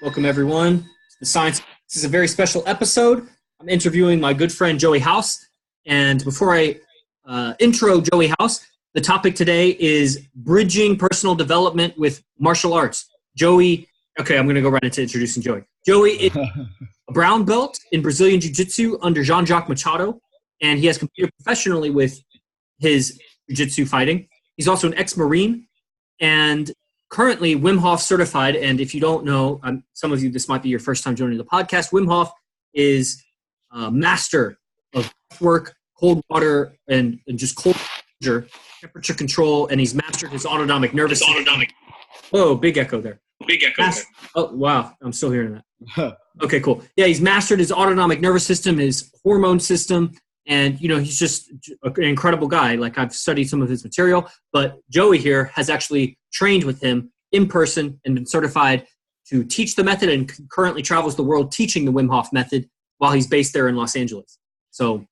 Welcome, everyone, to the Science. This is a very special episode. I'm interviewing my good friend, Joey Hauss. And before I intro Joey Hauss, the topic today is bridging personal development with martial arts. Joey, okay, I'm going to go right into introducing Joey. Joey is a brown belt in Brazilian Jiu-Jitsu under Jean Jacques Machado, and he has competed professionally with his Jiu-Jitsu fighting. He's also an ex-Marine, and currently Wim Hof certified. And if you don't know, some of you, this might be your first time joining the podcast. Wim Hof is a master of breathwork, cold water, and just cold temperature control, and he's mastered his autonomic nervous system. Whoa, big echo there. Oh, wow. I'm still hearing that. Okay, cool. Yeah, he's mastered his autonomic nervous system, his hormone system, and, you know, he's just an incredible guy. Like, I've studied some of his material, but Joey here has actually trained with him in person and been certified to teach the method, and currently travels the world teaching the Wim Hof method while he's based there in Los Angeles. So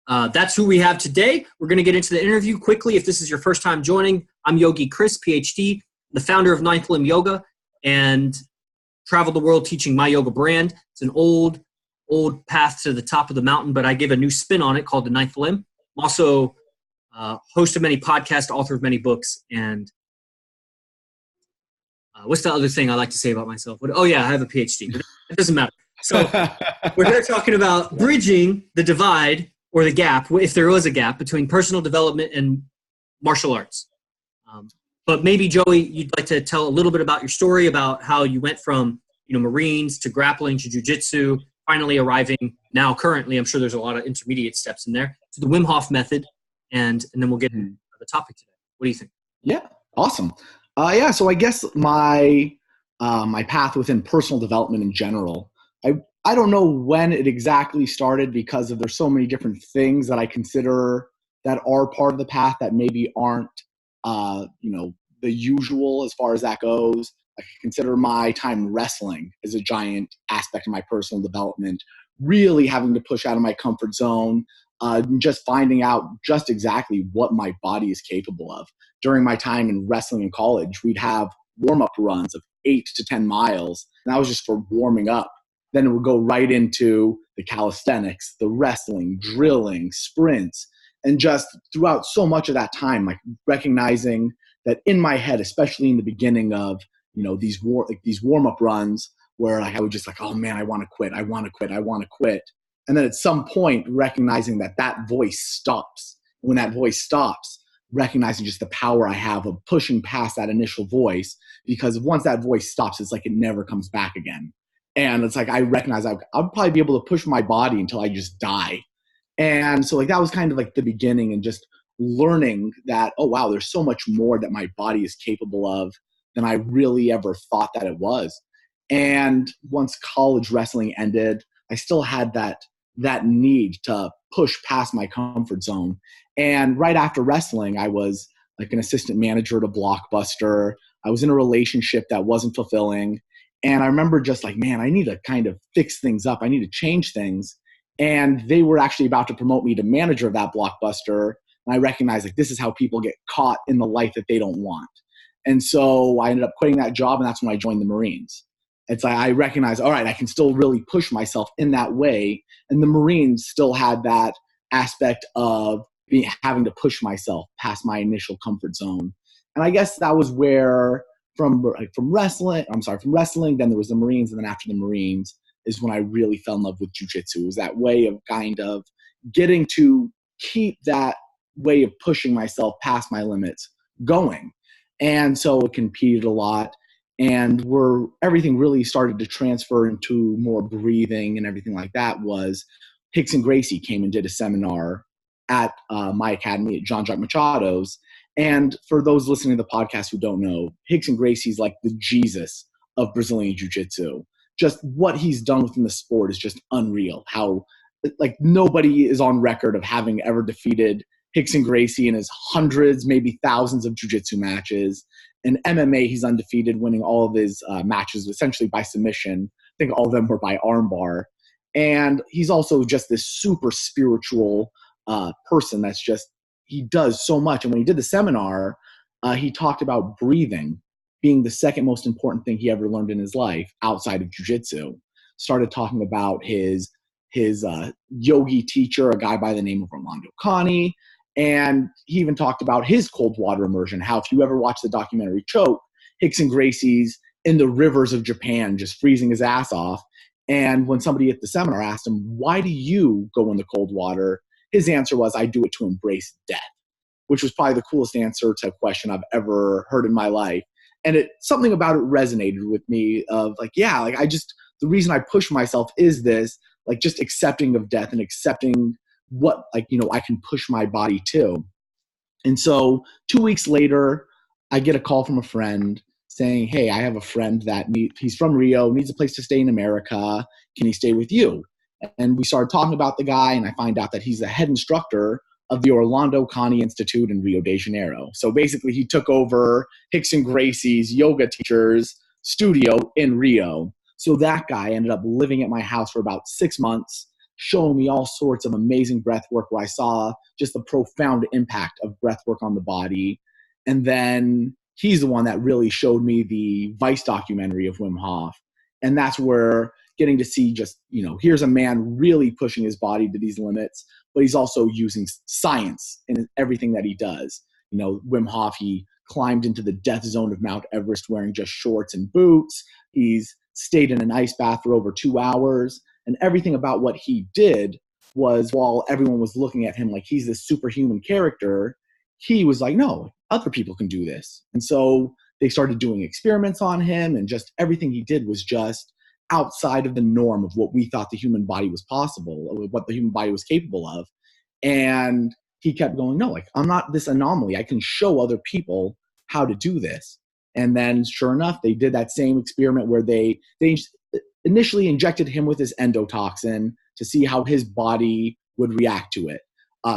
that's who we have today. We're going to get into the interview quickly. If this is your first time joining, I'm Yogi Chris, PhD, the founder of Ninth Limb Yoga, and travel the world teaching my yoga brand. It's an old path to the top of the mountain, but I give a new spin on it called the Ninth Limb. I'm also host of many podcasts, author of many books, and what's the other thing I like to say about myself? Oh, yeah, I have a PhD. But it doesn't matter. So we're here talking about bridging the divide or the gap, if there was a gap, between personal development and martial arts. But maybe, Joey, you'd like to tell a little bit about your story, about how you went from, Marines to grappling to jiu-jitsu, finally arriving now currently, I'm sure there's a lot of intermediate steps in there, to the Wim Hof method, and then we'll get into the topic today. What do you think? Yeah, awesome. So I guess my path within personal development in general, I don't know when it exactly started, because there's so many different things that I consider that are part of the path that maybe aren't the usual as far as that goes. I consider my time wrestling as a giant aspect of my personal development, really having to push out of my comfort zone, just finding out just exactly what my body is capable of. During my time in wrestling in college, we'd have warm-up runs of 8 to 10 miles, and that was just for warming up. Then it would go right into the calisthenics, the wrestling, drilling, sprints, and just throughout so much of that time, like recognizing that in my head, especially in the beginning of these warm-up runs, where I would just oh man, I want to quit. And then at some point, recognizing that voice stops. When that voice stops, recognizing just the power I have of pushing past that initial voice, because once that voice stops, it's like it never comes back again. And it's like I recognize I'll probably be able to push my body until I just die. And so that was kind of the beginning, and just learning that, oh wow, there's so much more that my body is capable of than I really ever thought that it was. And once college wrestling ended, I still had that need to push past my comfort zone. And right after wrestling, I was an assistant manager at a Blockbuster. I was in a relationship that wasn't fulfilling. And I remember just man, I need to kind of fix things up. I need to change things. And they were actually about to promote me to manager of that Blockbuster. And I recognized this is how people get caught in the life that they don't want. And so I ended up quitting that job, and that's when I joined the Marines. It's I recognized, all right, I can still really push myself in that way. And the Marines still had that aspect of having to push myself past my initial comfort zone. And I guess that was where from wrestling, then there was the Marines, and then after the Marines is when I really fell in love with jiu-jitsu. It was that way of kind of getting to keep that way of pushing myself past my limits going. And so it competed a lot, and everything really started to transfer into more breathing and everything like that. Was Hicks and Gracie came and did a seminar at my academy at Jean Jacques Machado's. And for those listening to the podcast who don't know, Hicks and Gracie's the Jesus of Brazilian Jiu-Jitsu. Just what he's done within the sport is just unreal. How nobody is on record of having ever defeated Hicks and Gracie in his hundreds, maybe thousands of jiu-jitsu matches. In MMA, he's undefeated, winning all of his matches essentially by submission. I think all of them were by armbar. And he's also just this super spiritual person that's just, he does so much. And when he did the seminar, he talked about breathing. being the second most important thing he ever learned in his life outside of jujitsu. Started talking about his yogi teacher, a guy by the name of Orlando Kani. And he even talked about his cold water immersion, how if you ever watch the documentary Choke, Rickson Gracie's in the rivers of Japan, just freezing his ass off. And when somebody at the seminar asked him, why do you go in the cold water? His answer was, I do it to embrace death, which was probably the coolest answer to a question I've ever heard in my life. And something about it resonated with me of like, yeah, like the reason I push myself is this, like just accepting of death and accepting what, like, I can push my body to. And so 2 weeks later, I get a call from a friend saying, hey, I have a friend that he's from Rio, needs a place to stay in America. Can he stay with you? And we started talking about the guy, and I find out that he's the head instructor of the Orlando Kani Institute in Rio de Janeiro. So basically he took over Rickson Gracie's yoga teacher's studio in Rio. So that guy ended up living at my house for about 6 months, showing me all sorts of amazing breath work where I saw just the profound impact of breath work on the body. And then he's the one that really showed me the Vice documentary of Wim Hof. And that's where getting to see just, here's a man really pushing his body to these limits, but he's also using science in everything that he does. Wim Hof, he climbed into the death zone of Mount Everest wearing just shorts and boots. He's stayed in an ice bath for over 2 hours. And everything about what he did was, while everyone was looking at him like he's this superhuman character, he was like, no, other people can do this. And so they started doing experiments on him, and just everything he did was just outside of the norm of what we thought the human body was possible, or what the human body was capable of. And he kept going, no, like, I'm not this anomaly. I can show other people how to do this. And then sure enough, they did that same experiment where they initially injected him with his endotoxin to see how his body would react to it.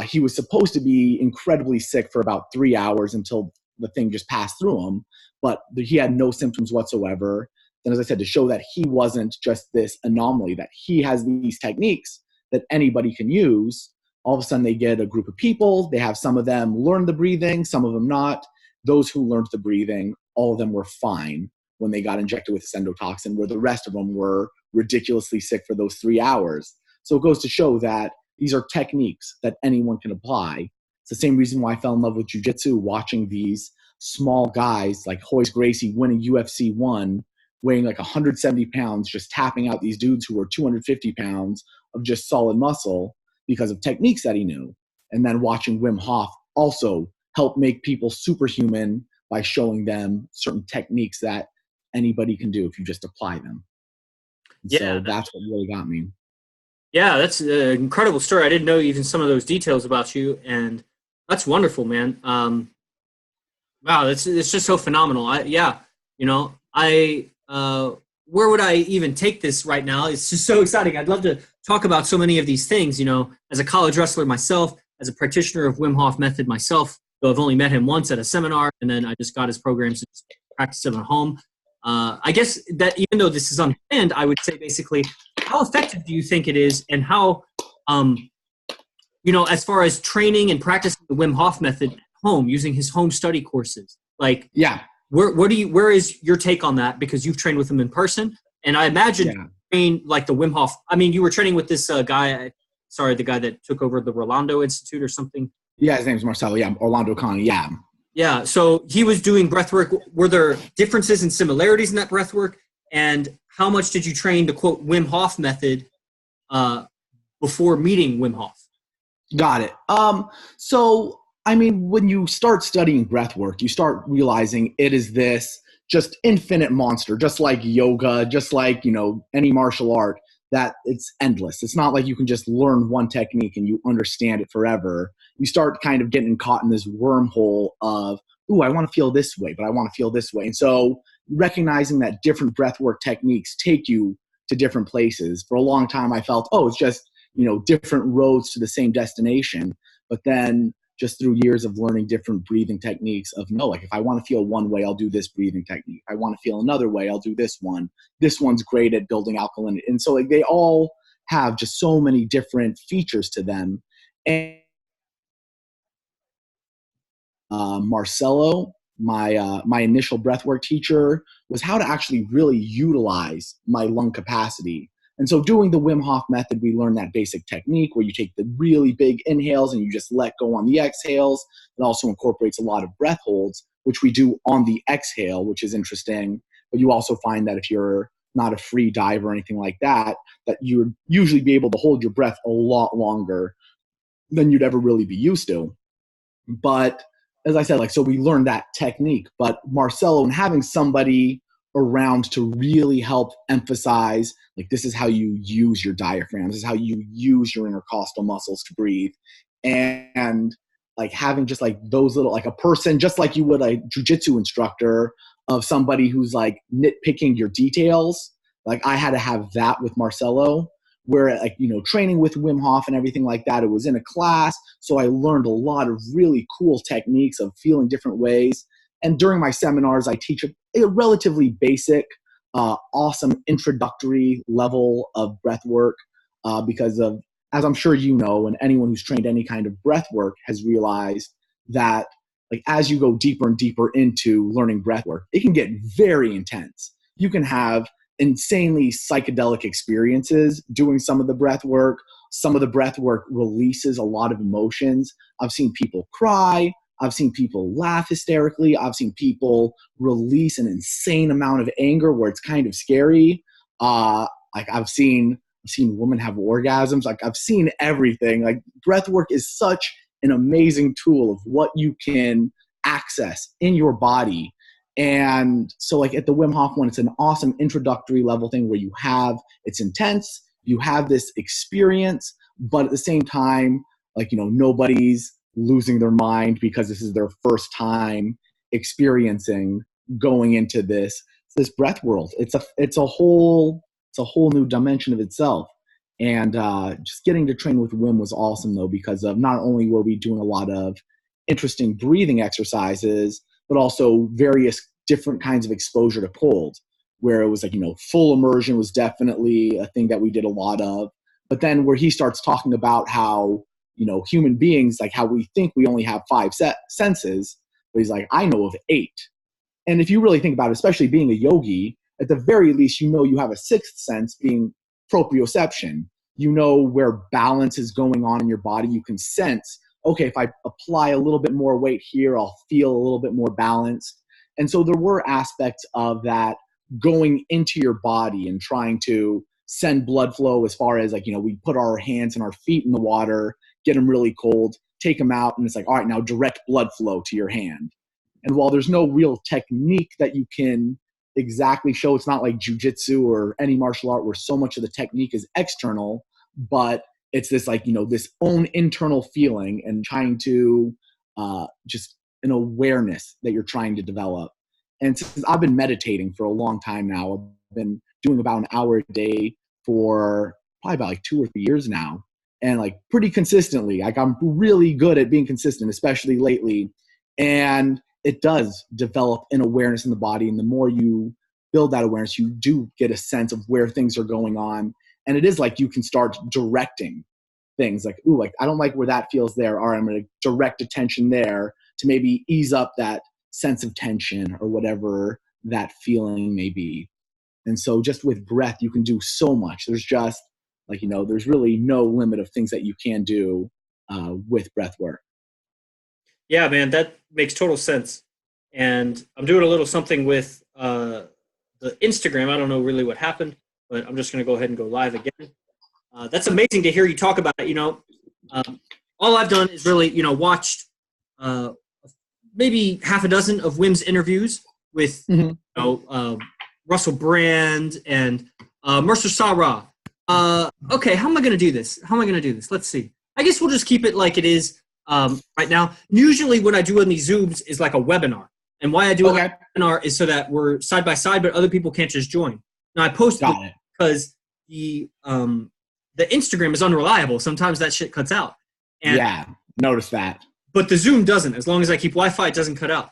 He was supposed to be incredibly sick for about 3 hours until the thing just passed through him, but he had no symptoms whatsoever. And as I said, to show that he wasn't just this anomaly, that he has these techniques that anybody can use. All of a sudden they get a group of people, they have some of them learn the breathing, some of them not. Those who learned the breathing, all of them were fine when they got injected with this endotoxin, where the rest of them were ridiculously sick for those 3 hours. So it goes to show that these are techniques that anyone can apply. It's the same reason why I fell in love with jiu-jitsu, watching these small guys like Royce Gracie win a UFC 1, weighing like 170 pounds, just tapping out these dudes who were 250 pounds of just solid muscle because of techniques that he knew. And then watching Wim Hof also help make people superhuman by showing them certain techniques that anybody can do if you just apply them. Yeah, so that's what really got me. Yeah, that's an incredible story. I didn't know even some of those details about you, and that's wonderful, man. Wow, it's just so phenomenal. Where would I even take this right now? It's just so exciting. I'd love to talk about so many of these things, as a college wrestler myself, as a practitioner of Wim Hof method myself, though I've only met him once at a seminar, and then I just got his programs to practice them at home. I guess that even though this is unplanned, I would say basically, how effective do you think it is, and how, as far as training and practicing the Wim Hof method at home, using his home study courses, like, yeah, where is your take on that? Because you've trained with him in person, and I imagine train like the Wim Hof. I mean, you were training with this guy. Sorry, the guy that took over the Rolando Institute or something. Yeah, his name's Marcelo. Yeah, Orlando Kani. Yeah. Yeah, so he was doing breath work. Were there differences and similarities in that breath work? And how much did you train the, quote, Wim Hof method before meeting Wim Hof? Got it. So, I mean, when you start studying breath work, you start realizing it is this just infinite monster, just like yoga, just like, any martial art, that it's endless. It's not like you can just learn one technique and you understand it forever. You start kind of getting caught in this wormhole of, ooh, I want to feel this way, but I want to feel this way. And so recognizing that different breathwork techniques take you to different places. For a long time, I felt, oh, it's just, different roads to the same destination. But then just through years of learning different breathing techniques of, no, like if I want to feel one way, I'll do this breathing technique. If I want to feel another way, I'll do this one. This one's great at building alkalinity. And so like they all have just so many different features to them. And Marcelo my initial breathwork teacher was how to actually really utilize my lung capacity. And so doing the Wim Hof method, we learned that basic technique where you take the really big inhales and you just let go on the exhales. It also incorporates a lot of breath holds, which we do on the exhale, which is interesting. But you also find that if you're not a free diver or anything like that, that you would usually be able to hold your breath a lot longer than you'd ever really be used to. But as I said, like, so we learned that technique. But Marcelo, and having somebody around to really help emphasize, like, this is how you use your diaphragm, this is how you use your intercostal muscles to breathe. And like having just like those little, like a person, just like you would a jujitsu instructor, of somebody who's like nitpicking your details. Like I had to have that with Marcelo, where like, you know, training with Wim Hof and everything like that, it was in a class. So I learned a lot of really cool techniques of feeling different ways. And during my seminars, I teach a relatively basic, awesome introductory level of breath work because of, as I'm sure you know, and anyone who's trained any kind of breath work has realized that like as you go deeper and deeper into learning breath work, it can get very intense. You can have insanely psychedelic experiences doing some of the breath work. Some of the breath work releases a lot of emotions. I've seen people cry. I've seen people laugh hysterically. I've seen people release an insane amount of anger where it's kind of scary. Like I've seen women have orgasms. Like I've seen everything. Like breath work is such an amazing tool of what you can access in your body. And so like at the Wim Hof one, it's an awesome introductory level thing where it's intense, you have this experience, but at the same time, like, you know, nobody's losing their mind because this is their first time experiencing going into this breath world. It's a whole new dimension of itself. And just getting to train with Wim was awesome, though, because of not only were we doing a lot of interesting breathing exercises, but also various different kinds of exposure to cold, where it was like, you know, full immersion was definitely a thing that we did a lot of. But then where he starts talking about how, you know, human beings, like how we think we only have 5 senses, but he's like, I know of 8. And if you really think about it, especially being a yogi, at the very least, you know, you have a 6th sense being proprioception. You know where balance is going on in your body. You can sense, okay, if I apply a little bit more weight here, I'll feel a little bit more balanced. And so there were aspects of that going into your body and trying to send blood flow as far as like, you know, we put our hands and our feet in the water, get them really cold, take them out, and it's like, all right, now direct blood flow to your hand. And while there's no real technique that you can exactly show, it's not like jujitsu or any martial art where so much of the technique is external, but it's this like, you know, this own internal feeling and trying to just an awareness that you're trying to develop. And since I've been meditating for a long time now, I've been doing about an hour a day for probably about like 2 or 3 years now, and like pretty consistently. Like I'm really good at being consistent, especially lately. And it does develop an awareness in the body. And the more you build that awareness, you do get a sense of where things are going on. And it is like you can start directing things like, ooh, like I don't like where that feels there. All right, I'm going to direct attention there to maybe ease up that sense of tension or whatever that feeling may be. And so just with breath, you can do so much. There's just like, you know, there's really no limit of things that you can do with breath work. Yeah, man, that makes total sense. And I'm doing a little something with the Instagram. I don't know really what happened, but I'm just going to go ahead and go live again. That's amazing to hear you talk about it. You know, all I've done is really, you know, watched maybe half a dozen of Wim's interviews with, you know, Russell Brand and Mercer Sarah. Okay, how am I going to do this? Let's see. I guess we'll just keep it like it is right now. Usually what I do on these Zooms is like a webinar. And why I do a webinar is so that we're side by side, but other people can't just join. Now I posted it because the Instagram is unreliable. Sometimes that shit cuts out. And, yeah, notice that. But the Zoom doesn't. As long as I keep Wi-Fi, it doesn't cut out.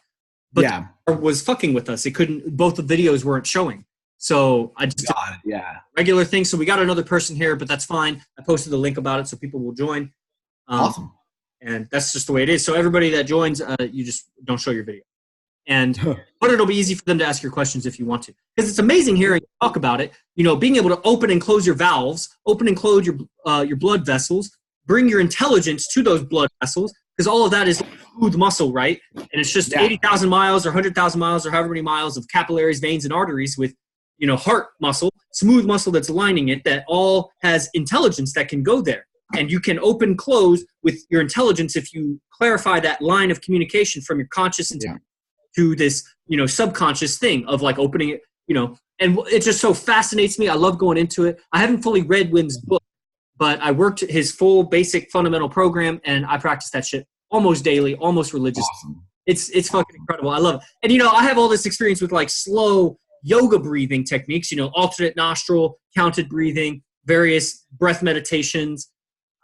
But it was fucking with us. It couldn't. Both the videos weren't showing. So I just did regular thing. So we got another person here, but that's fine. I posted the link about it so people will join. Awesome. And that's just the way it is. So everybody that joins, you just don't show your video. And but it'll be easy for them to ask your questions if you want to, because it's amazing hearing you talk about it. Being able to open and close your valves, open and close your blood vessels, bring your intelligence to those blood vessels, because all of that is smooth muscle, right? And it's just 80,000 miles or 100,000 miles or however many miles of capillaries, veins, and arteries with, heart muscle, smooth muscle that's lining it, that all has intelligence that can go there. And you can open, close with your intelligence if you clarify that line of communication from your conscious to this, subconscious thing of like opening it, and it just so fascinates me. I love going into it. I haven't fully read Wim's book, but I worked his full basic fundamental program, and I practice that shit almost daily, almost religiously. Awesome. It's fucking incredible. I love it. And, I have all this experience with like slow yoga breathing techniques, alternate nostril, counted breathing, various breath meditations,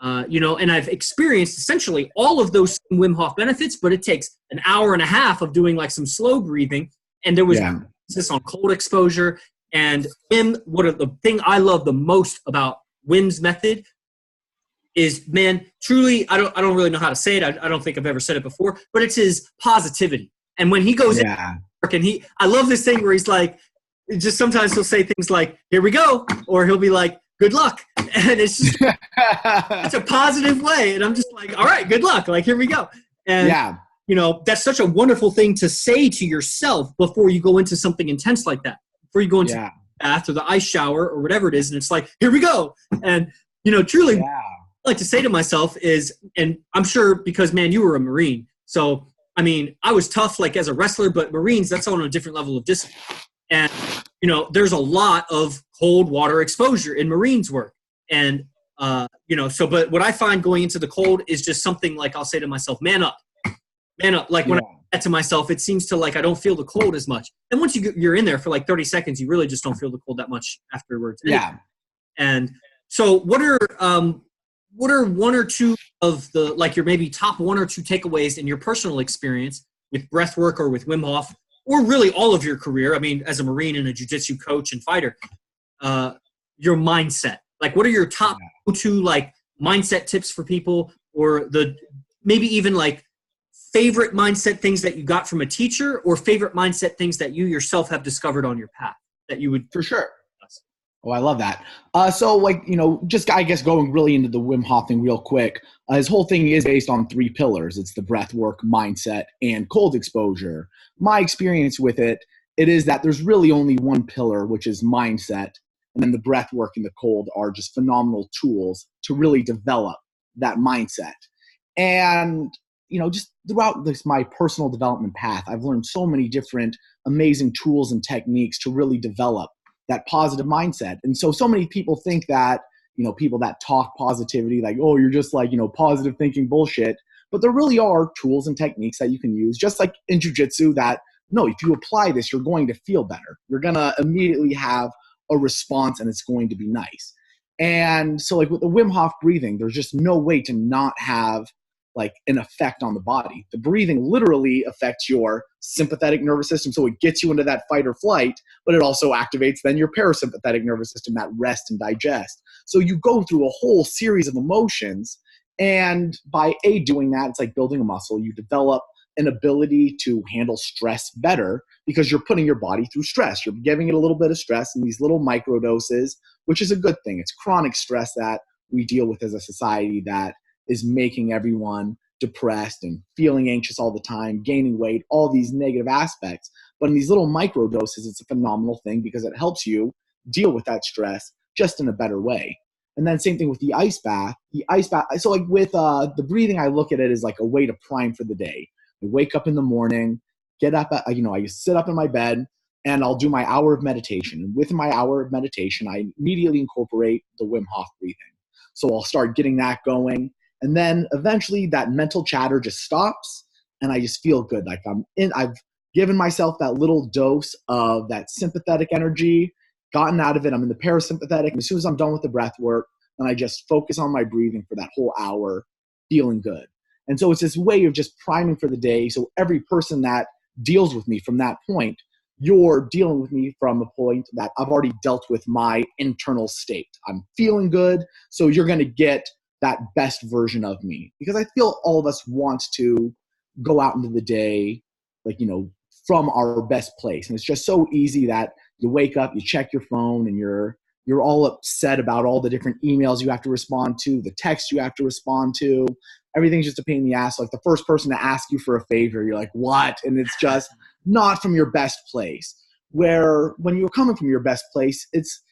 and I've experienced essentially all of those Wim Hof benefits, but it takes an hour and a half of doing like some slow breathing. And there was this on cold exposure. And Wim, the thing I love the most about Wim's method is, man, truly, I don't really know how to say it. I don't think I've ever said it before, but it's his positivity. And when he goes in and I love this thing where he's like, just sometimes he'll say things like, here we go. Or he'll be like, good luck. And it's just, it's a positive way. And I'm just like, all right, good luck. Like, here we go. And, that's such a wonderful thing to say to yourself before you go into something intense like that, before you go into the bath or the ice shower or whatever it is. And it's like, here we go. And, truly what I like to say to myself is, and I'm sure because, man, you were a Marine. So, I mean, I was tough, like as a wrestler, but Marines, that's on a different level of discipline. And, there's a lot of cold water exposure in Marines work. And, but what I find going into the cold is just something like I'll say to myself, man up. Like when I say that to myself, it seems to like I don't feel the cold as much. And once you're in there for like 30 seconds, you really just don't feel the cold that much afterwards. Yeah. And so what are one or two of the, like your maybe top one or two takeaways in your personal experience with breathwork or with Wim Hof, or really all of your career? I mean, as a Marine and a jiu-jitsu coach and fighter, your mindset. Like, what are your top two like mindset tips for people, or the maybe even like favorite mindset things that you got from a teacher, or favorite mindset things that you yourself have discovered on your path that you would? For sure. Oh, I love that. So like, just I guess going really into the Wim Hof thing real quick, his whole thing is based on 3 pillars. It's the breath work, mindset, and cold exposure. My experience with it is that there's really only one pillar, which is mindset. And then the breath work and the cold are just phenomenal tools to really develop that mindset. And, just throughout my personal development path, I've learned so many different amazing tools and techniques to really develop that positive mindset. And so many people think that, people that talk positivity, like, oh, you're just like, positive thinking bullshit. But there really are tools and techniques that you can use, just like in jiu-jitsu, that, no, if you apply this, you're going to feel better. You're going to immediately have a response and it's going to be nice. And so like with the Wim Hof breathing, there's just no way to not have like an effect on the body. The breathing literally affects your sympathetic nervous system. So it gets you into that fight or flight, but it also activates then your parasympathetic nervous system, that rest and digest. So you go through a whole series of emotions. And by doing that, it's like building a muscle. You develop an ability to handle stress better because you're putting your body through stress. You're giving it a little bit of stress in these little microdoses, which is a good thing. It's chronic stress that we deal with as a society that is making everyone depressed and feeling anxious all the time, gaining weight, all these negative aspects. But in these little microdoses, it's a phenomenal thing because it helps you deal with that stress just in a better way. And then same thing with the ice bath. So like with the breathing, I look at it as like a way to prime for the day. I wake up in the morning, get up, I sit up in my bed and I'll do my hour of meditation. And with my hour of meditation, I immediately incorporate the Wim Hof breathing. So I'll start getting that going. And then eventually that mental chatter just stops and I just feel good. Like I've given myself that little dose of that sympathetic energy, gotten out of it. I'm in the parasympathetic. And as soon as I'm done with the breath work, then I just focus on my breathing for that whole hour, feeling good. And so it's this way of just priming for the day. So every person that deals with me from that point, you're dealing with me from a point that I've already dealt with my internal state. I'm feeling good. So you're going to get that best version of me, because I feel all of us want to go out into the day, like, from our best place. And it's just so easy that you wake up, you check your phone, and you're all upset about all the different emails you have to respond to, the texts you have to respond to. Everything's just a pain in the ass. Like the first person to ask you for a favor, you're like, what? And it's just not from your best place. Where when you're coming from your best place, it's,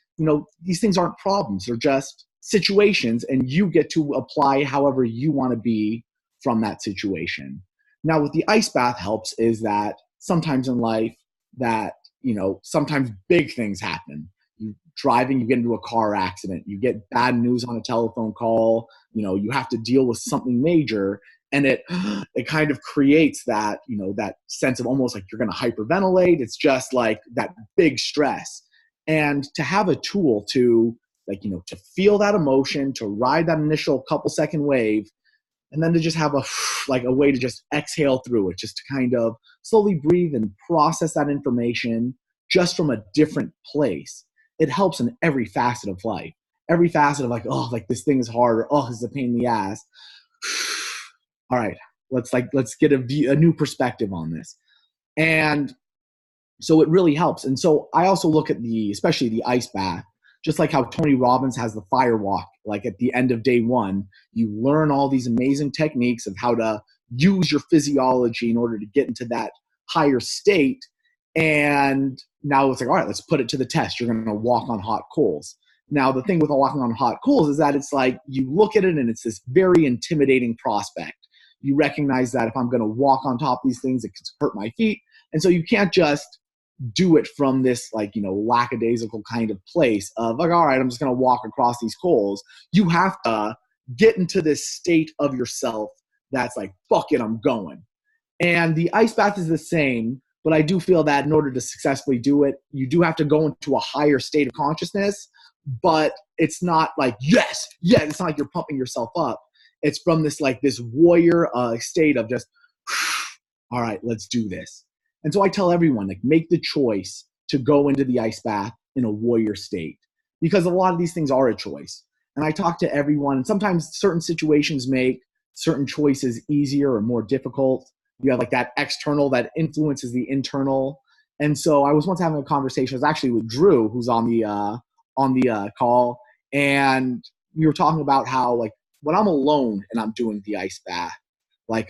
these things aren't problems. They're just situations, and you get to apply however you want to be from that situation. Now, what the ice bath helps is that sometimes in life that, sometimes big things happen. You driving, you get into a car accident, you get bad news on a telephone call, you have to deal with something major, and it kind of creates that, that sense of almost like you're going to hyperventilate. It's just like that big stress. And to have a tool to to feel that emotion, to ride that initial couple second wave, and then to just have a way to just exhale through it, just to kind of slowly breathe and process that information just from a different place. It helps in every facet of life. Every facet of this thing is hard, or this is a pain in the ass. All right, let's get a new perspective on this. And so it really helps. And so I also look at especially the ice bath, just like how Tony Robbins has the fire walk, like at the end of day one, you learn all these amazing techniques of how to use your physiology in order to get into that higher state. And now it's like, all right, let's put it to the test. You're going to walk on hot coals. Now, the thing with walking on hot coals is that it's like you look at it and it's this very intimidating prospect. You recognize that if I'm going to walk on top of these things, it could hurt my feet. And so you can't just do it from this lackadaisical kind of place of all right, I'm just going to walk across these coals. You have to get into this state of yourself that's like, fuck it, I'm going. And the ice bath is the same, but I do feel that in order to successfully do it, you do have to go into a higher state of consciousness, but it's not like, yes, it's not like you're pumping yourself up. It's from this this warrior state of just, all right, let's do this. And so I tell everyone, make the choice to go into the ice bath in a warrior state, because a lot of these things are a choice. And I talk to everyone, and sometimes certain situations make certain choices easier or more difficult. You have that external that influences the internal. And so I was once having a conversation, it was actually with Drew, who's on the call. And we were talking about how when I'm alone and I'm doing the ice bath,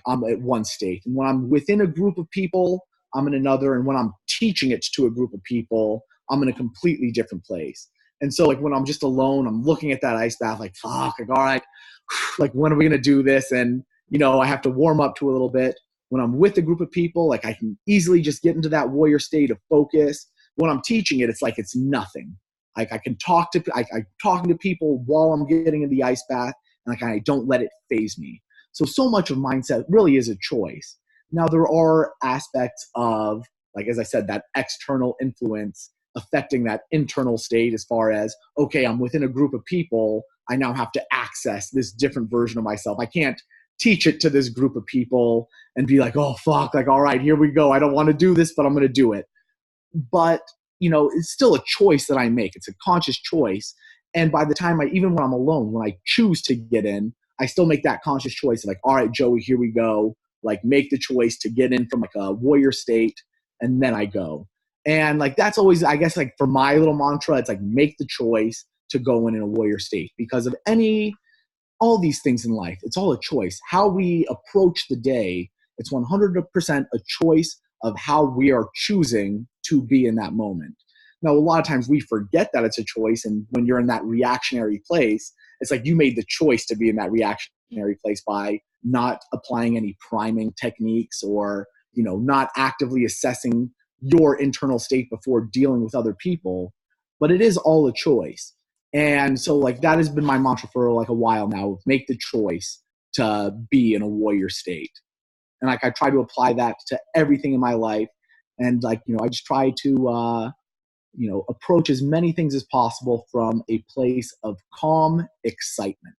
I'm at one state. And when I'm within a group of people, I'm in another. And when I'm teaching it to a group of people, I'm in a completely different place. And so when I'm just alone, I'm looking at that ice bath fuck, all right, when are we going to do this? And, I have to warm up to a little bit. When I'm with a group of people, I can easily just get into that warrior state of focus. When I'm teaching it, it's it's nothing. I can talk to, I'm talking to people while I'm getting in the ice bath, and I don't let it phase me. So much of mindset really is a choice. Now, there are aspects of, as I said, that external influence affecting that internal state as far as, okay, I'm within a group of people. I now have to access this different version of myself. I can't teach it to this group of people and be oh, fuck, all right, here we go. I don't want to do this, but I'm going to do it. But, it's still a choice that I make. It's a conscious choice. And by the time even when I'm alone, when I choose to get in, I still make that conscious choice of all right, Joey, here we go. Make the choice to get in from a warrior state, and then I go. And that's always, I guess, for my little mantra, it's make the choice to go in a warrior state, because of all these things in life. It's all a choice. How we approach the day, it's 100% a choice of how we are choosing to be in that moment. Now, a lot of times we forget that it's a choice. And when you're in that reactionary place, it's you made the choice to be in that reactionary place by not applying any priming techniques, or, not actively assessing your internal state before dealing with other people. But it is all a choice. And so that has been my mantra for a while now. Make the choice to be in a warrior state. And I try to apply that to everything in my life. And I just try to, approach as many things as possible from a place of calm excitement.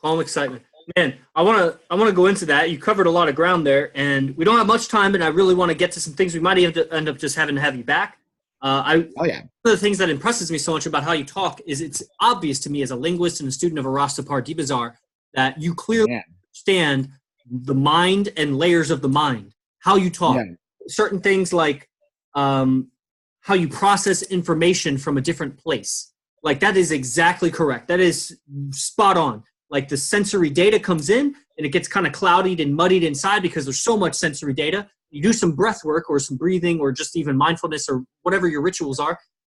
Calm excitement. Man, I want to go into that. You covered a lot of ground there, and we don't have much time, and I really want to get to some things. We might end up just having to have you back. One of the things that impresses me so much about how you talk is it's obvious to me as a linguist and a student of Arastapar Dibazar that you clearly understand the mind and layers of the mind, how you talk, Yeah. certain things like how you process information from a different place. Like that is exactly correct. That is spot on. Like the sensory data comes in and it gets kind of clouded and muddied inside because there's so much sensory data. You do some breath work or some breathing or just even mindfulness or whatever your rituals are,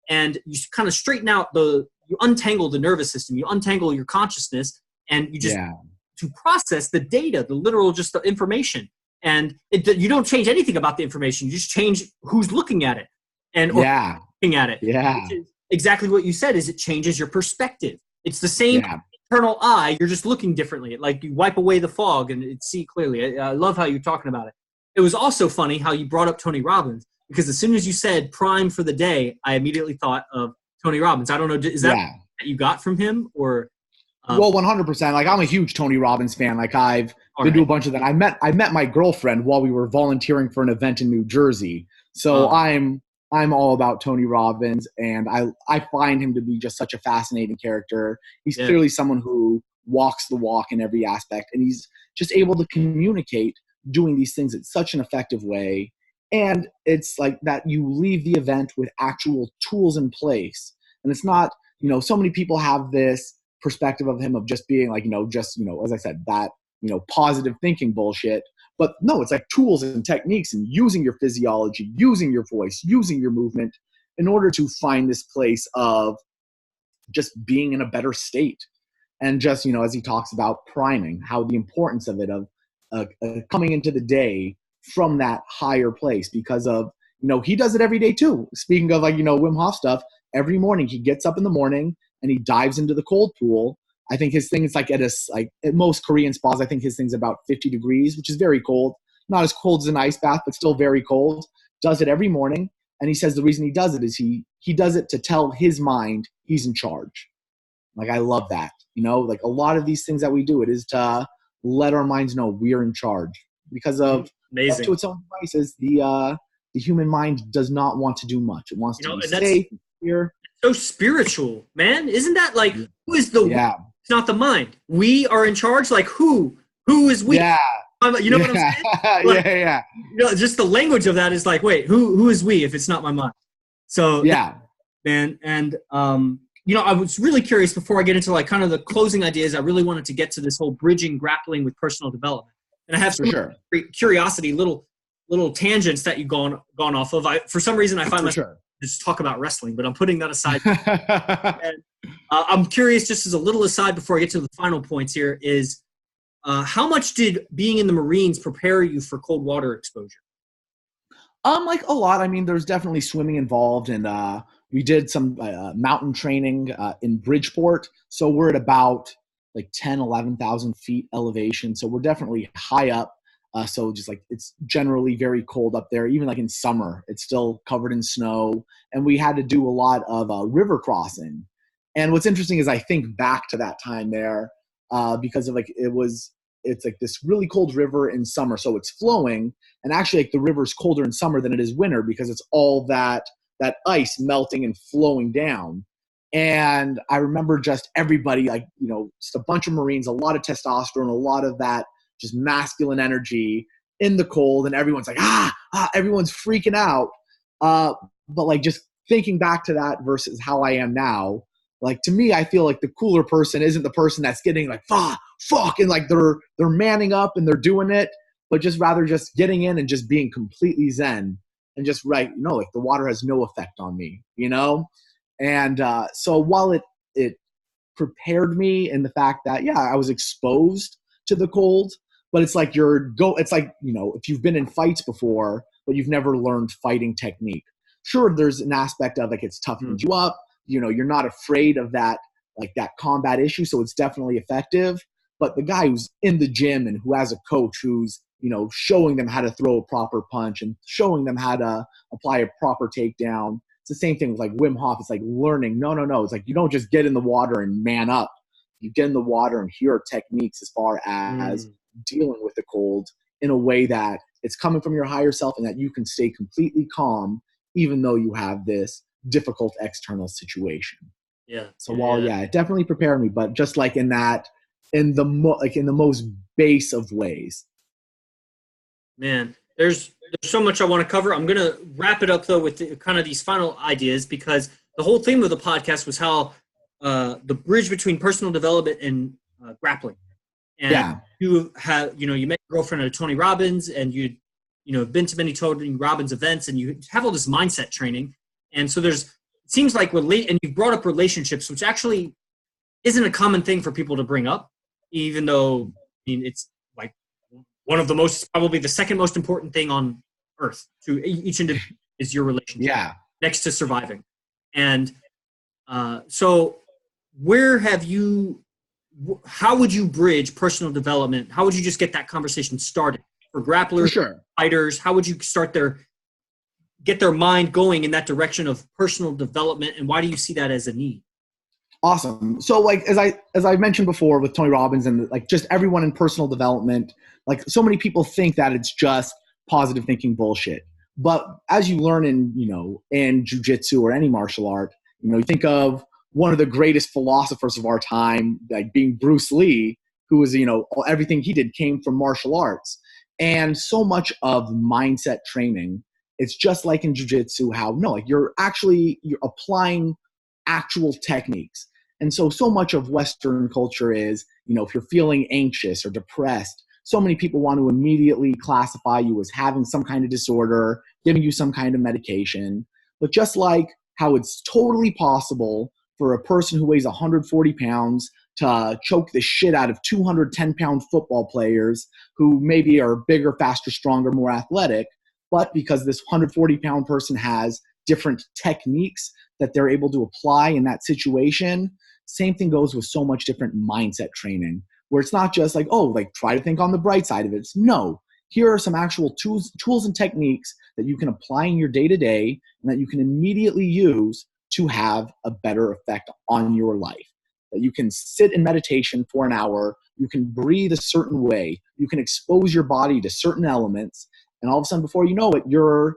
and you kind of straighten out you untangle the nervous system, you untangle your consciousness, and you just to process the data, the literal just the information. And you don't change anything about the information. You just change who's looking at it and or looking at it. Yeah. Which is exactly what you said is it changes your perspective. It's the same internal eye. You're just looking differently. Like you wipe away the fog and it see clearly. I love how you're talking about it. It was also funny how you brought up Tony Robbins, because as soon as you said prime for the day, I immediately thought of Tony Robbins. I don't know. Is that what you got from him or? Well, 100%. Like I'm a huge Tony Robbins fan. Like I've been to a bunch of that. I met my girlfriend while we were volunteering for an event in New Jersey. So I'm all about Tony Robbins, and I find him to be just such a fascinating character. He's clearly someone who walks the walk in every aspect, and he's just able to communicate doing these things in such an effective way. And it's like that you leave the event with actual tools in place. And it's not, so many people have this perspective of him of just being like, as I said, that, positive thinking bullshit. But no, it's like tools and techniques and using your physiology, using your voice, using your movement in order to find this place of just being in a better state. And just, as he talks about priming, how the importance of it, of coming into the day from that higher place, because of, he does it every day too. Speaking of like, Wim Hof stuff, every morning he gets up in the morning and he dives into the cold pool. I think his thing is like at most Korean spas, I think his thing's about 50 degrees, which is very cold. Not as cold as an ice bath, but still very cold. Does it every morning. And he says the reason he does it is he does it to tell his mind he's in charge. Like, I love that. Like a lot of these things that we do, it is to let our minds know we are in charge, because of amazing. To its own devices, the human mind does not want to do much. It wants to be safe, secure. So spiritual, man. Isn't that like, who is the it's not the mind. We are in charge. Like who is we? Yeah. You know what I'm saying? Like, just the language of that is like, wait, who is we if it's not my mind? So man. And I was really curious before I get into like kind of the closing ideas. I really wanted to get to this whole bridging, grappling with personal development. And I have some curiosity, little tangents that you've gone off of. For some reason, I find myself just talk about wrestling, but I'm putting that aside. And, I'm curious, just as a little aside before I get to the final points here, is how much did being in the Marines prepare you for cold water exposure? Like a lot. I mean, there's definitely swimming involved, and we did some mountain training in Bridgeport. So we're at about like 11,000 feet elevation. So we're definitely high up. So just like it's generally very cold up there. Even like in summer, it's still covered in snow. And we had to do a lot of river crossing. And what's interesting is I think back to that time there because of like it's like this really cold river in summer. So it's flowing. And actually like the river's colder in summer than it is winter because it's all that ice melting and flowing down. And I remember just everybody, like, just a bunch of Marines, a lot of testosterone, a lot of that just masculine energy in the cold. And everyone's like, everyone's freaking out. But like just thinking back to that versus how I am now, like to me, I feel like the cooler person isn't the person that's getting like, fuck, and like they're manning up and they're doing it, but just rather just getting in and just being completely zen and just like the water has no effect on me, And so while it prepared me in the fact that, I was exposed to the cold, but it's like it's like, if you've been in fights before, but you've never learned fighting technique. Sure, there's an aspect of like it's toughened you up. You're not afraid of that, like that combat issue. So it's definitely effective. But the guy who's in the gym and who has a coach who's, showing them how to throw a proper punch and showing them how to apply a proper takedown. It's the same thing with like Wim Hof. It's like learning. No. It's like you don't just get in the water and man up. You get in the water and here are techniques as far as dealing with the cold in a way that it's coming from your higher self and that you can stay completely calm even though you have this difficult external situation. So while it definitely prepared me, but just like in the most base of ways, Man, there's so much I want to cover. I'm gonna wrap it up though with kind of these final ideas, because the whole theme of the podcast was how the bridge between personal development and grappling. And Yeah. you met your girlfriend at Tony Robbins, and have been to many Tony Robbins events, and you have all this mindset training. And so it seems like and you brought up relationships, which actually isn't a common thing for people to bring up, even though, it's like one of the probably the second most important thing on earth to each individual is your relationship. Yeah. Next to surviving. And so how would you bridge personal development? How would you just get that conversation started for grapplers, For sure. fighters? How would you get their mind going in that direction of personal development? And why do you see that as a need? Awesome. So like, as I mentioned before with Tony Robbins and like just everyone in personal development, like so many people think that it's just positive thinking bullshit. But as you learn in jujitsu or any martial art, you think of one of the greatest philosophers of our time, like being Bruce Lee, who was, everything he did came from martial arts. And so much of mindset training, it's just like in jujitsu, you're applying actual techniques. And so much of Western culture is, if you're feeling anxious or depressed, so many people want to immediately classify you as having some kind of disorder, giving you some kind of medication. But just like how it's totally possible for a person who weighs 140 pounds to choke the shit out of 210-pound football players who maybe are bigger, faster, stronger, more athletic, but because this 140-pound person has different techniques that they're able to apply in that situation, same thing goes with so much different mindset training, where it's not just like, try to think on the bright side of it. It's no, here are some actual tools and techniques that you can apply in your day-to-day and that you can immediately use to have a better effect on your life. That you can sit in meditation for an hour, you can breathe a certain way, you can expose your body to certain elements, and all of a sudden, before you know it, your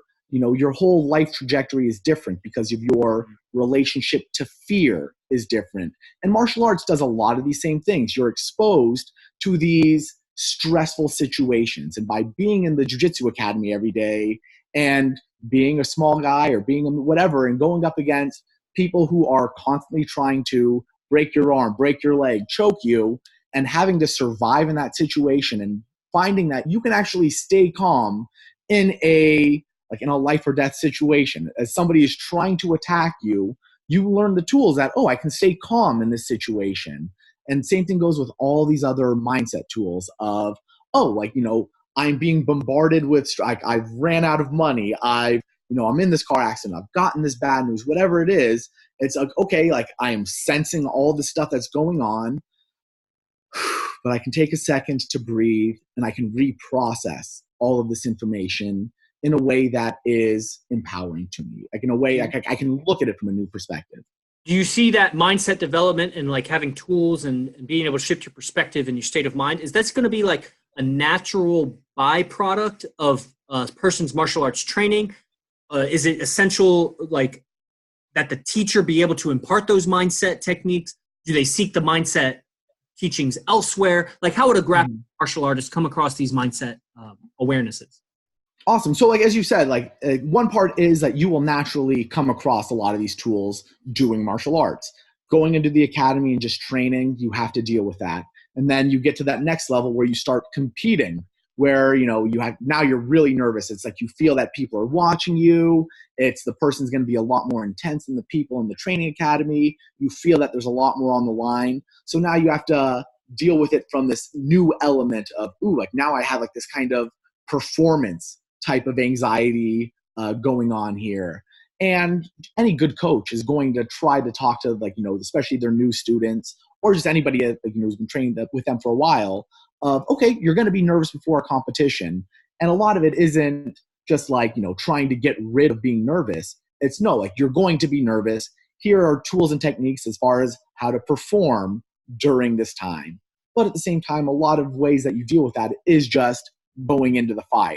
whole life trajectory is different because of your relationship to fear is different. And martial arts does a lot of these same things. You're exposed to these stressful situations. And by being in the Jiu-Jitsu Academy every day and being a small guy or being whatever and going up against people who are constantly trying to break your arm, break your leg, choke you, and having to survive in that situation and finding that you can actually stay calm in a life or death situation. As somebody is trying to attack you, you learn the tools that, I can stay calm in this situation. And same thing goes with all these other mindset tools of, I'm being bombarded with, I've ran out of money. I'm in this car accident. I've gotten this bad news, whatever it is. It's like, okay, I am sensing all the stuff that's going on, but I can take a second to breathe and I can reprocess all of this information in a way that is empowering to me. Like in a way, I can look at it from a new perspective. Do you see that mindset development and having tools and being able to shift your perspective and your state of mind? Is that's going to be like a natural byproduct of a person's martial arts training? Is it essential that the teacher be able to impart those mindset techniques? Do they seek the mindset teachings elsewhere? How would a grappling martial artist come across these mindset awarenesses? Awesome. So as you said, one part is that you will naturally come across a lot of these tools doing martial arts. Going into the academy and just training, you have to deal with that. And then you get to that next level where you start competing, where, now you're really nervous. It's like you feel that people are watching you. It's the person's going to be a lot more intense than the people in the training academy. You feel that there's a lot more on the line. So now you have to deal with it from this new element of, now I have this kind of performance type of anxiety going on here. And any good coach is going to try to talk to especially their new students or just anybody who's been trained with them for a while of, okay, you're going to be nervous before a competition. And a lot of it isn't just trying to get rid of being nervous. It's you're going to be nervous. Here are tools and techniques as far as how to perform during this time. But at the same time, a lot of ways that you deal with that is just going into the fire.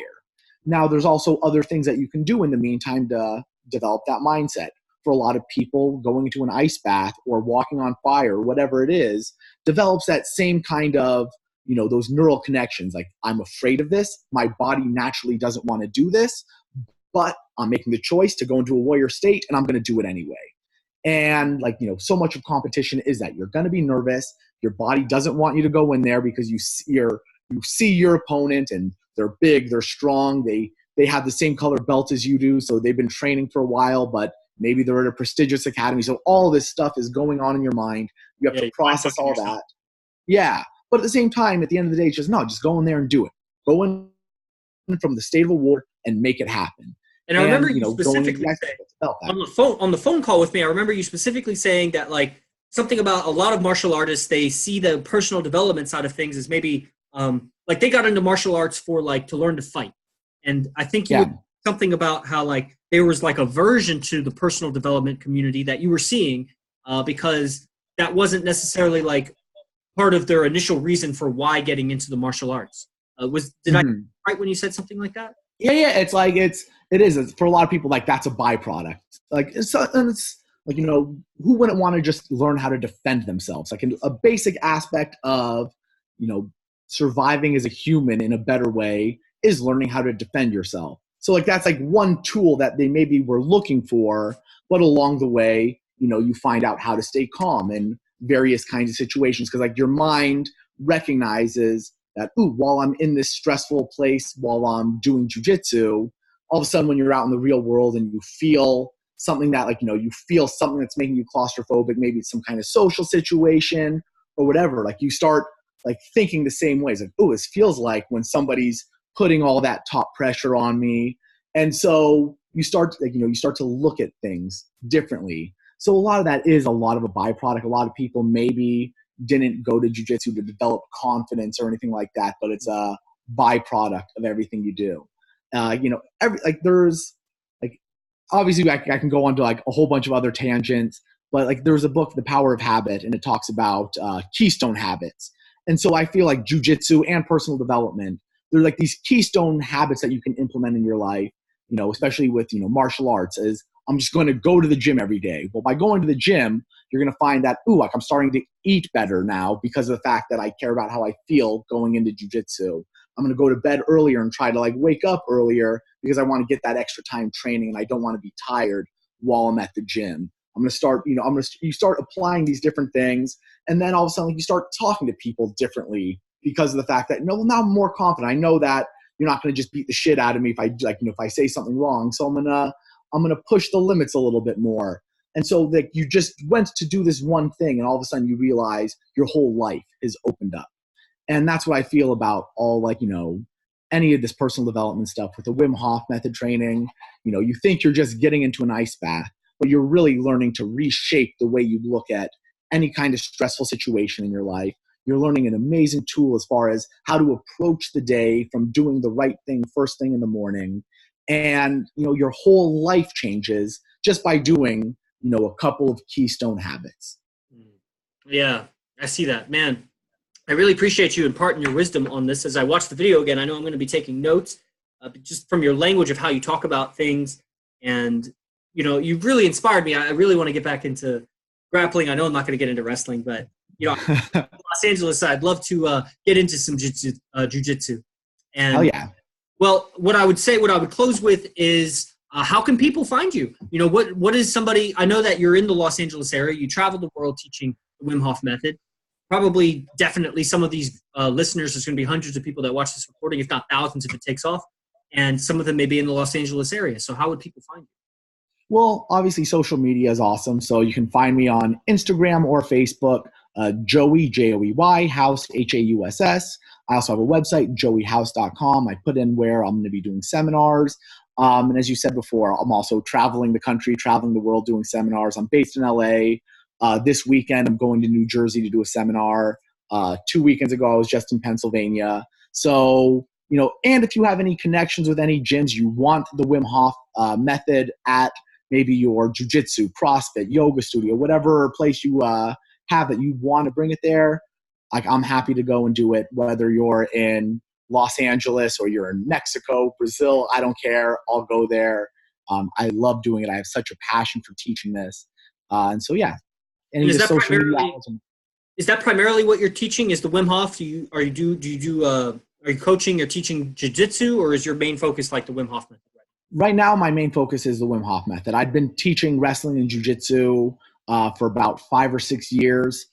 Now, there's also other things that you can do in the meantime to develop that mindset. For a lot of people, going into an ice bath or walking on fire, whatever it is, develops that same kind of, those neural connections. Like, I'm afraid of this. My body naturally doesn't want to do this, but I'm making the choice to go into a warrior state, and I'm going to do it anyway. And so much of competition is that you're going to be nervous. Your body doesn't want you to go in there because you see your opponent, and they're big, they're strong, they have the same color belt as you do, so they've been training for a while, but maybe they're at a prestigious academy. So all this stuff is going on in your mind. You have to process all that. Yeah. But at the same time, at the end of the day, it's just go in there and do it. Go in from the state of a war and make it happen. And I remember you specifically saying, on the phone call with me, I remember you specifically saying that something about a lot of martial artists, they see the personal development side of things as maybe they got into martial arts for to learn to fight. And I think you were something about how there was a version to the personal development community that you were seeing because that wasn't necessarily part of their initial reason for why getting into the martial arts. Did I right when you said something like that? Yeah. It is for a lot of people, that's a byproduct. Who wouldn't want to just learn how to defend themselves? A basic aspect of, surviving as a human in a better way is learning how to defend yourself. So that's one tool that they maybe were looking for, but along the way, you find out how to stay calm in various kinds of situations. Because your mind recognizes that, while I'm in this stressful place, while I'm doing jujitsu, all of a sudden when you're out in the real world and you feel something that you feel something that's making you claustrophobic, maybe it's some kind of social situation or whatever, you start thinking the same ways. This feels like when somebody's putting all that top pressure on me. And so you start to look at things differently. So a lot of that is a lot of a byproduct. A lot of people maybe didn't go to jiu-jitsu to develop confidence or anything like that, but it's a byproduct of everything you do. There's obviously I can go on to a whole bunch of other tangents, but there's a book, The Power of Habit, and it talks about keystone habits. And so I feel jiu-jitsu and personal development, they're these keystone habits that you can implement in your life, especially with, martial arts, is I'm just going to go to the gym every day. Well, by going to the gym, you're going to find that, I'm starting to eat better now because of the fact that I care about how I feel going into jiu-jitsu. I'm going to go to bed earlier and try to wake up earlier because I want to get that extra time training and I don't want to be tired while I'm at the gym. I'm going to start, you start applying these different things, and then all of a sudden you start talking to people differently because of the fact that, now I'm more confident. I know that you're not going to just beat the shit out of me if I if I say something wrong. So I'm going to push the limits a little bit more. And so you just went to do this one thing, and all of a sudden you realize your whole life is opened up. And that's what I feel about all any of this personal development stuff with the Wim Hof method training. You think you're just getting into an ice bath, but you're really learning to reshape the way you look at any kind of stressful situation in your life. You're learning an amazing tool as far as how to approach the day from doing the right thing first thing in the morning. And, your whole life changes just by doing, a couple of keystone habits. Yeah, I see that. Man, I really appreciate you imparting your wisdom on this. As I watch the video again, I know I'm going to be taking notes just from your language of how you talk about things. And, you've really inspired me. I really want to get back into grappling. I know I'm not going to get into wrestling, but, Los Angeles, I'd love to get into some jiu-jitsu. And, oh, yeah. Well, what I would close with is how can people find you? What is somebody, I know that you're in the Los Angeles area. You travel the world teaching the Wim Hof method. Probably, definitely some of these listeners, there's going to be hundreds of people that watch this recording, if not thousands if it takes off. And some of them may be in the Los Angeles area. So how would people find you? Well, obviously social media is awesome. So you can find me on Instagram or Facebook, Joey, Joey, Hauss, Hauss. I also have a website, joeyhauss.com. I put in where I'm going to be doing seminars. And as you said before, I'm also traveling the country, traveling the world, doing seminars. I'm based in LA. This weekend, I'm going to New Jersey to do a seminar. 2 weekends ago, I was just in Pennsylvania. So, and if you have any connections with any gyms, you want the Wim Hof method at maybe your jiu-jitsu, CrossFit, yoga studio, whatever place you have that you want to bring it there, I'm happy to go and do it, whether you're in Los Angeles or you're in Mexico, Brazil, I don't care. I'll go there. I love doing it. I have such a passion for teaching this. And so, yeah. And is that Is that primarily what you're teaching? Is the Wim Hof? Are you coaching or teaching jiu-jitsu, or is your main focus like the Wim Hof method? Right now, my main focus is the Wim Hof method. I've been teaching wrestling and jiu-jitsu for about 5 or 6 years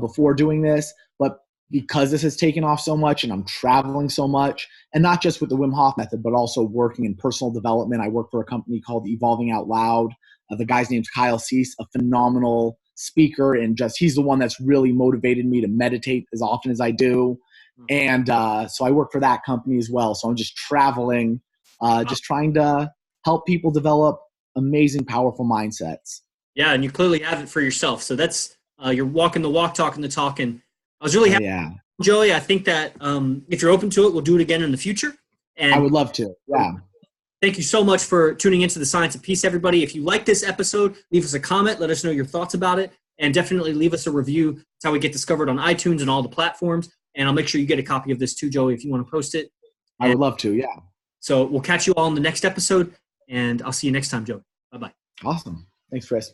before doing this, but because this has taken off so much and I'm traveling so much, and not just with the Wim Hof method, but also working in personal development. I work for a company called Evolving Out Loud. The guy's name's Hauss, a phenomenal speaker, and he's the one that's really motivated me to meditate as often as I do. And so I work for that company as well. So I'm just traveling, just trying to help people develop amazing, powerful mindsets. Yeah, and you clearly have it for yourself. So that's you're walking the walk, talking the talk. And I was really happy, Joey. I think that if you're open to it, we'll do it again in the future. And I would love to. Yeah. Thank you so much for tuning into the Science of Peace, everybody. If you like this episode, leave us a comment. Let us know your thoughts about it. And definitely leave us a review. That's how we get discovered on iTunes and all the platforms. And I'll make sure you get a copy of this too, Joey, if you want to post it. I would love to, yeah. So we'll catch you all in the next episode. And I'll see you next time, Joey. Bye-bye. Awesome. Thanks, Chris.